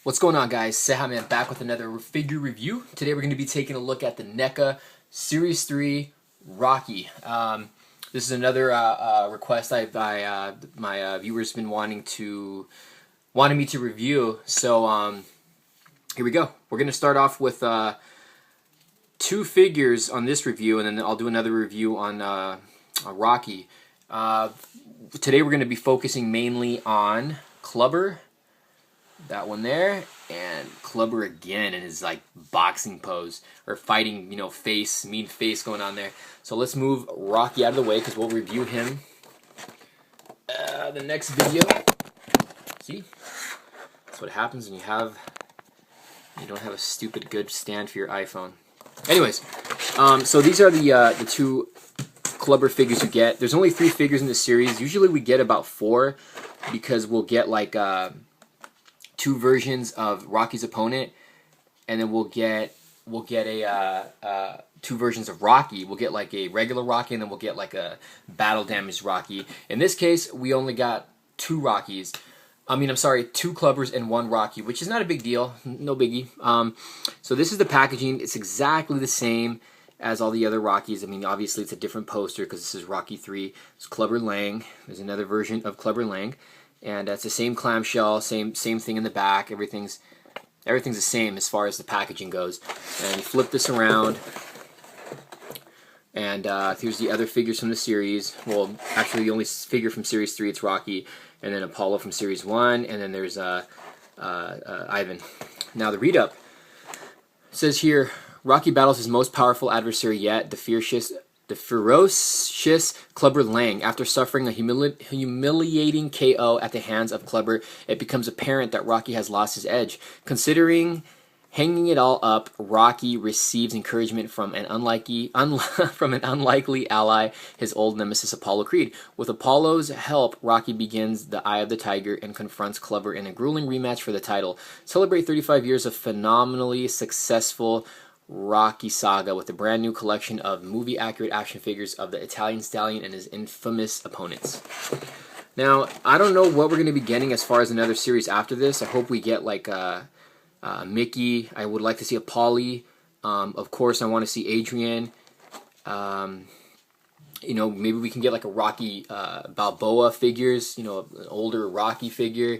What's going on, guys? CEJAMAN back with another figure review. Today we're going to be taking a look at the Neca Series 3 Rocky. This is another request my viewers been wanting me to review. So here we go. We're going to start off with two figures on this review, and then I'll do another review on Rocky. Today we're going to be focusing mainly on Clubber. That one there, and Clubber again in his like boxing pose or fighting, mean face going on there. So let's move Rocky out of the way because we'll review him the next video. See, that's what happens when you don't have a stupid good stand for your iPhone. Anyways, so these are the two Clubber figures you get. There's only 3 figures in this series. Usually we get about 4 because we'll get like 2 versions of Rocky's opponent, and then we'll get 2 versions of Rocky. We'll get like a regular Rocky, and then we'll get like a battle damaged Rocky. In this case, we only got 2 Rockies. I'm sorry, 2 Clubbers and 1 Rocky, which is not a big deal, no biggie. So this is the packaging. It's exactly the same as all the other Rockies. Obviously it's a different poster because this is Rocky 3. It's Clubber Lang. There's another version of Clubber Lang. And it's the same clamshell, same thing in the back. Everything's the same as far as the packaging goes. And you flip this around, and here's the other figures from the series. Well, actually, the only figure from Series 3 it's Rocky, and then Apollo from Series 1, and then there's Ivan. Now the read-up says here, Rocky battles his most powerful adversary yet, the ferocious Clubber Lang. After suffering a humiliating KO at the hands of Clubber, it becomes apparent that Rocky has lost his edge. Considering hanging it all up, Rocky receives encouragement from an unlikely ally, his old nemesis Apollo Creed. With Apollo's help, Rocky begins the Eye of the Tiger and confronts Clubber in a grueling rematch for the title. Celebrate 35 years of phenomenally successful Rocky saga with a brand new collection of movie-accurate action figures of the Italian Stallion and his infamous opponents. Now, I don't know what we're going to be getting as far as another series after this. I hope we get like Mickey. I would like to see a Polly. Of course, I want to see Adrian. Maybe we can get like a Rocky Balboa figures. An older Rocky figure.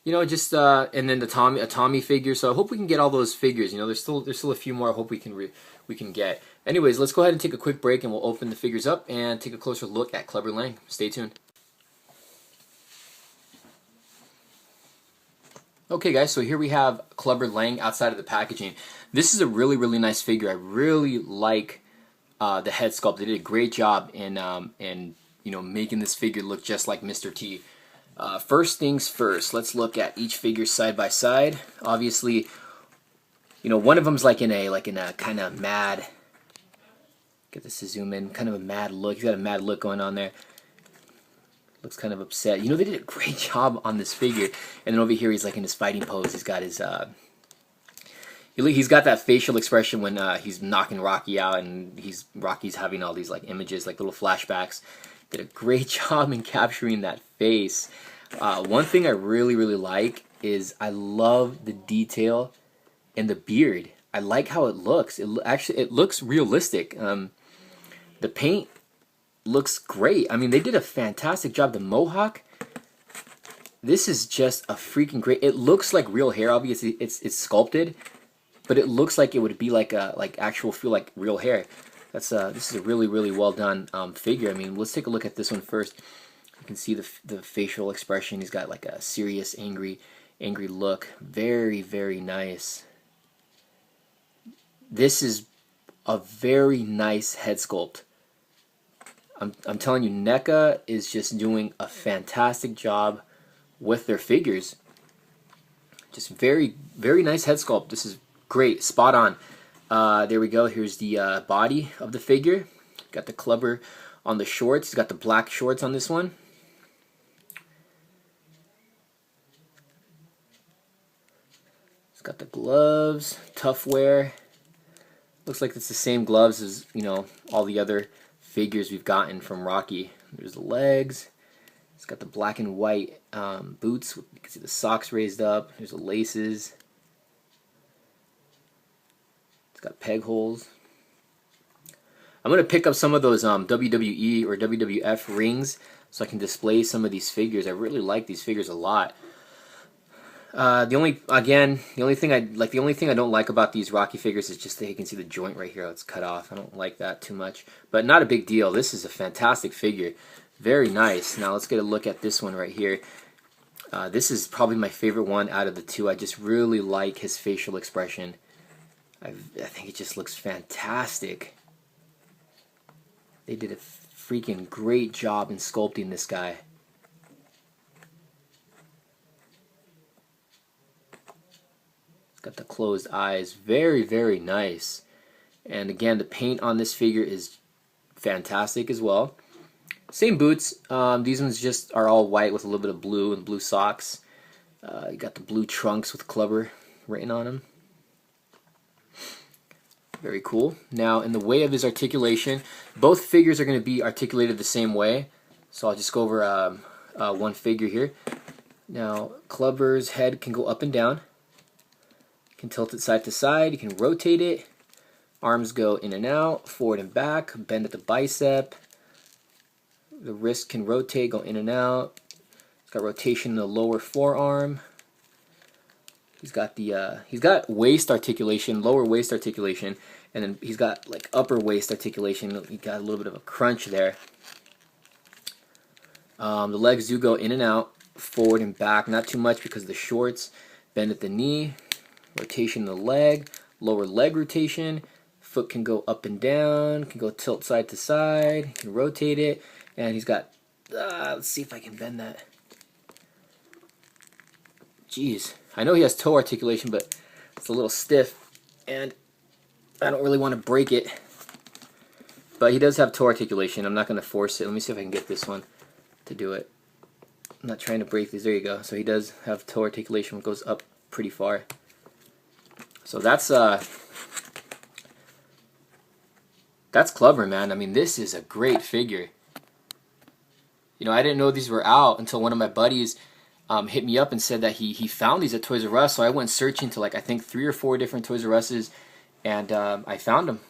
And then a Tommy figure. So I hope we can get all those figures. There's still a few more. I hope we can get. Anyways, let's go ahead and take a quick break, and we'll open the figures up and take a closer look at Clubber Lang. Stay tuned. Okay, guys. So here we have Clubber Lang outside of the packaging. This is a really nice figure. I really like the head sculpt. They did a great job in making this figure look just like Mr. T. First things first, let's look at each figure side by side. Obviously, one of them's like in a kind of mad, get this to zoom in, kind of a mad look. He's got a mad look going on there. Looks kind of upset. They did a great job on this figure. And then over here, he's like in his fighting pose. He's got his, he's got that facial expression when he's knocking Rocky out, and Rocky's having all these like images, like little flashbacks. Did a great job in capturing that face. One thing I really like is I love the detail in the beard. I like how it looks. It looks realistic. The paint looks great. They did a fantastic job. The mohawk. This is just a freaking great. It looks like real hair. Obviously, it's sculpted, but it looks like it would be like real hair. This is a really well done figure. Let's take a look at this one first. You can see the facial expression. He's got like a serious, angry look. Very nice. This is a very nice head sculpt. I'm telling you, Neca is just doing a fantastic job with their figures. Just very nice head sculpt. This is great, spot on. There we go. Here's the body of the figure. Got the Clubber on the shorts. He's got the black shorts on this one. He's got the gloves, tough wear. Looks like it's the same gloves as all the other figures we've gotten from Rocky. There's the legs. It's got the black and white boots. You can see the socks raised up. There's the laces. got peg holes. I'm going to pick up some of those WWE or WWF rings so I can display some of these figures. I really like these figures a lot. The only thing I don't like about these Rocky figures is just that you can see the joint right here. It's cut off. I don't like that too much, but not a big deal. This is a fantastic figure. Very nice. Now let's get a look at this one right here. This is probably my favorite one out of the two. I just really like his facial expression. I think it just looks fantastic. They did a freaking great job in sculpting this guy. It's got the closed eyes. Very, very nice. And again, the paint on this figure is fantastic as well. Same boots. These ones just are all white with a little bit of blue and blue socks. You got the blue trunks with Clubber written on them. Very cool. Now, in the way of his articulation, both figures are going to be articulated the same way. So I'll just go over one figure here. Now, Clubber's head can go up and down. You can tilt it side to side. You can rotate it. Arms go in and out, forward and back. Bend at the bicep. The wrist can rotate, go in and out. It's got rotation in the lower forearm. He's got waist articulation, lower waist articulation, and then he's got like upper waist articulation. He got a little bit of a crunch there. The legs do go in and out, forward and back, not too much because of the shorts. Bend at the knee, rotation in the leg, lower leg rotation. Foot can go up and down, can go tilt side to side, can rotate it, and he's got, let's see if I can bend that. Jeez, I know he has toe articulation, but it's a little stiff, and I don't really want to break it. But he does have toe articulation. I'm not going to force it. Let me see if I can get this one to do it. I'm not trying to break these. There you go. So he does have toe articulation, which goes up pretty far. So that's Clubber, man. I mean, this is a great figure. You know, I didn't know these were out until one of my buddies hit me up and said that he found these at Toys R Us. So I went searching to like I think 3 or 4 different Toys R Us's, and I found them.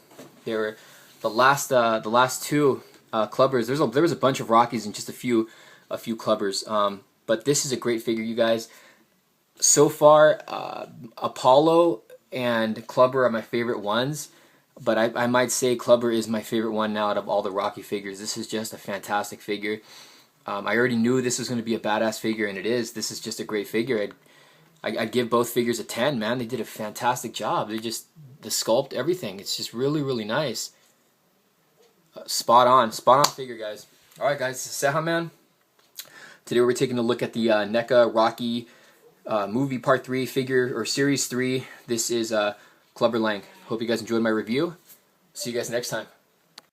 They were the last 2 Clubbers. There was a bunch of Rockies and just a few Clubbers. But this is a great figure, you guys. So far, Apollo and Clubber are my favorite ones. But I might say Clubber is my favorite one now out of all the Rocky figures. This is just a fantastic figure. I already knew this was going to be a badass figure, and it is. This is just a great figure. I'd give both figures a 10, man. They did a fantastic job. The sculpt, everything. It's just really, really nice. Spot on figure, guys. All right, guys, CEJAMAN. Today we're taking a look at the NECA Rocky movie Part 3 figure, or Series 3. This is Clubber Lang. Hope you guys enjoyed my review. See you guys next time.